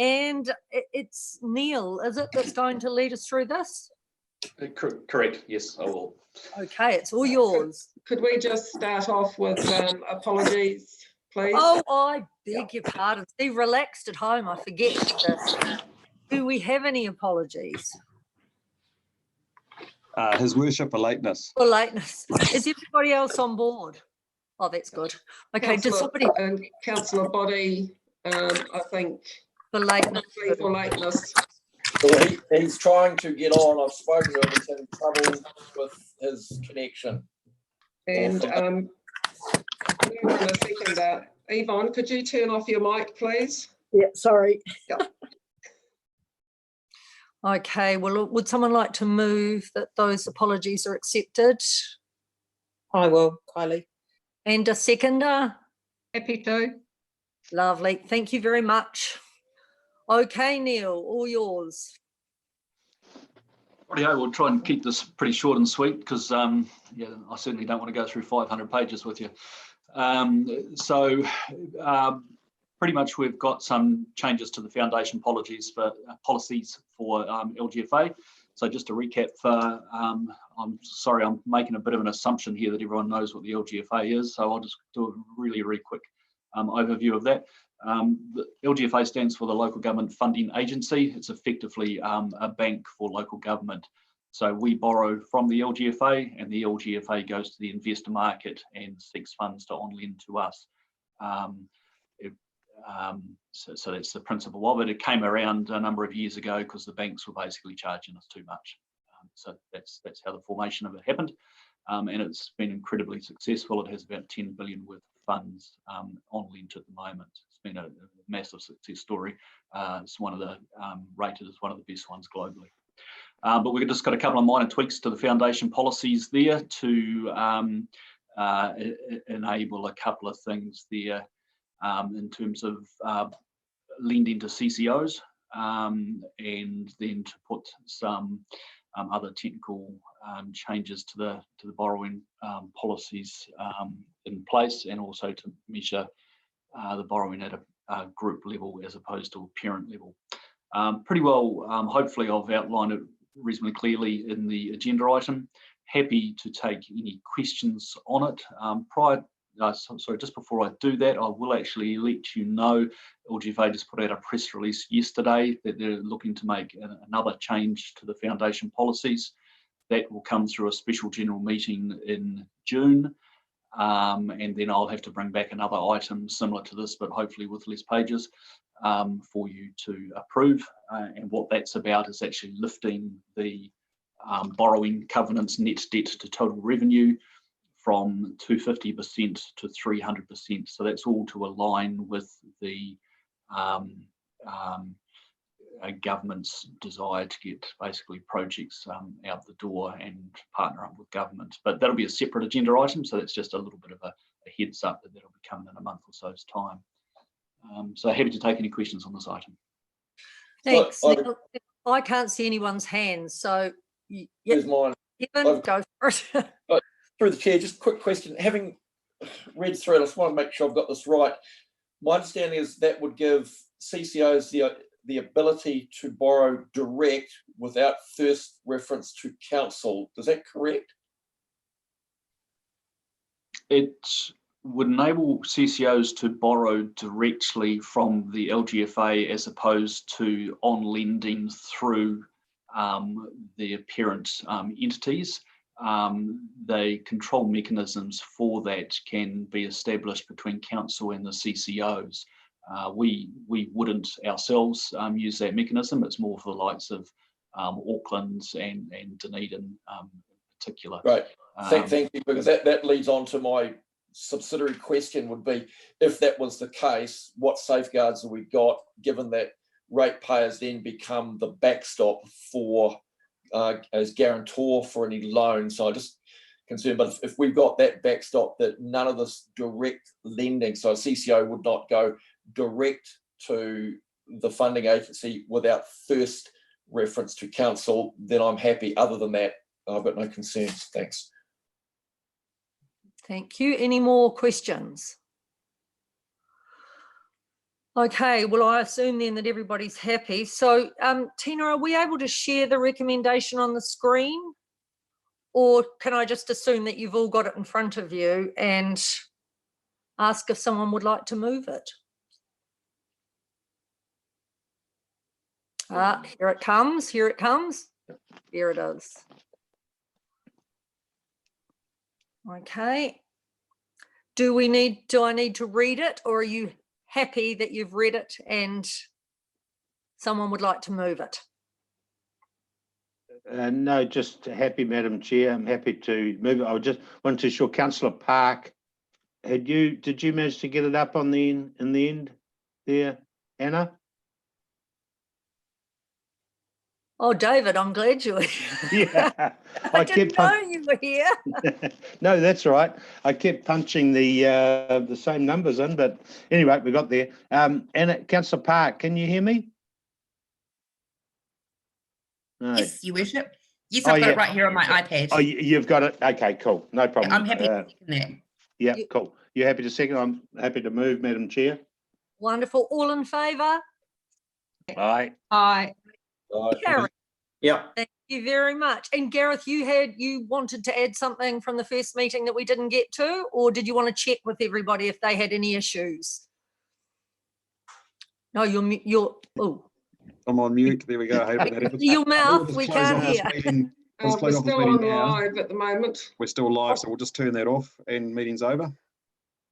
And it's Neil, is it, that's going to lead us through this? Correct, yes, I will. Okay, it's all yours. Could we just start off with apologies, please? Oh, I beg your pardon. Be relaxed at home, I forget this. Do we have any apologies? His Worship for lateness. For lateness. Is everybody else on board? Oh, that's good. Okay, does somebody... Councillor Body, I think... For lateness. For lateness. Well, he's trying to get on. I've spoken to him. He's having trouble with his connection. And a second, Yvonne, could you turn off your mic, please? Yeah, sorry. Yeah. Okay, well, would someone like to move that those apologies are accepted? I will, Kylie. And a seconder? Happy to. Lovely, thank you very much. Okay, Neil, all yours. Rightio, we'll try and keep this pretty short and sweet because yeah, I certainly don't want to go through 500 pages with you. Pretty much we've got some changes to the foundation policies for LGFA. So just to recap, I'm sorry, I'm making a bit of an assumption here that everyone knows what the LGFA is, so I'll just do a really quick overview of that. The LGFA stands for the Local Government Funding Agency. It's effectively a bank for local government. So we borrow from the LGFA and the LGFA goes to the investor market and seeks funds to on-lend to us. So that's the principle of it. It came around a number of years ago because the banks were basically charging us too much. So that's how the formation of it happened. And it's been incredibly successful. It has about 10 billion worth of funds on lent at the moment. It's been a massive success story. It's one of the rated as one of the best ones globally. But we've just got a couple of minor tweaks to the foundation policies there to enable a couple of things there in terms of lending to CCOs and then to put some other technical changes to the borrowing policies in place, and also to measure the borrowing at a group level as opposed to a parent level. Pretty well, hopefully I've outlined it reasonably clearly in the agenda item. Happy to take any questions on it. Sorry, just before I do that, I will actually let you know LGFA just put out a press release yesterday that they're looking to make another change to the foundation policies. That will come through a special general meeting in June, and then I'll have to bring back another item similar to this, but hopefully with less pages, for you to approve. And what that's about is actually lifting the borrowing covenants net debt to total revenue from 250% to 300%. So that's all to align with the government's desire to get basically projects out the door and partner up with government. But that'll be a separate agenda item, so that's just a little bit of a heads up that that'll be coming in a month or so's time. So happy to take any questions on this item. Thanks. I can't see anyone's hands, so here's mine. Evan, go for it. Through the chair, just a quick question. Having read through it, I just want to make sure I've got this right. My understanding is that would give CCOs the ability to borrow direct without first reference to council. Is that correct? It would enable CCOs to borrow directly from the LGFA as opposed to on lending through their parent entities. The control mechanisms for that can be established between council and the CCOs. We wouldn't ourselves use that mechanism. It's more for the likes of Auckland's and Dunedin in particular. Right. Thank you, because that leads on to my subsidiary question would be, if that was the case, what safeguards have we got, given that ratepayers then become the backstop for as guarantor for any loan? So I just concerned, but if we've got that backstop that none of this direct lending, so a CCO would not go direct to the funding agency without first reference to council, then I'm happy. Other than that, I've got no concerns. Thanks. Thank you. Any more questions? Okay, well, I assume then that everybody's happy. So, Tina, are we able to share the recommendation on the screen? Or can I just assume that you've all got it in front of you and ask if someone would like to move it? Here it comes, here it comes. Here it is. Okay. Do I need to read it, or are you happy that you've read it and someone would like to move it? No, just happy, Madam Chair. I'm happy to move it. I just wanted to show Councillor Park. Did you manage to get it up on the in the end there, Anna? Oh, David, I'm glad you're here. Yeah, I didn't know you were here. No, that's right. I kept punching the same numbers in, but anyway, we got there. Anna, Councillor Park, can you hear me? No. Yes, Your Worship. Yes, I've got it right here on my iPad. Oh, you've got it. Okay, cool. No problem. I'm happy to second that. Yeah, cool. You're happy to second? I'm happy to move, Madam Chair. Wonderful. All in favour? Aye. Aye. Gareth, Yeah. thank you very much. And Gareth, you wanted to add something from the first meeting that we didn't get to, or did you want to check with everybody if they had any issues? No, you're oh. I'm on mute. There we go. I hope that Your mouth, We'll we just close can't off this hear. meeting. We'll just We're close off this still meeting on now. live at the moment. We're still live, so we'll just turn that off and meeting's over.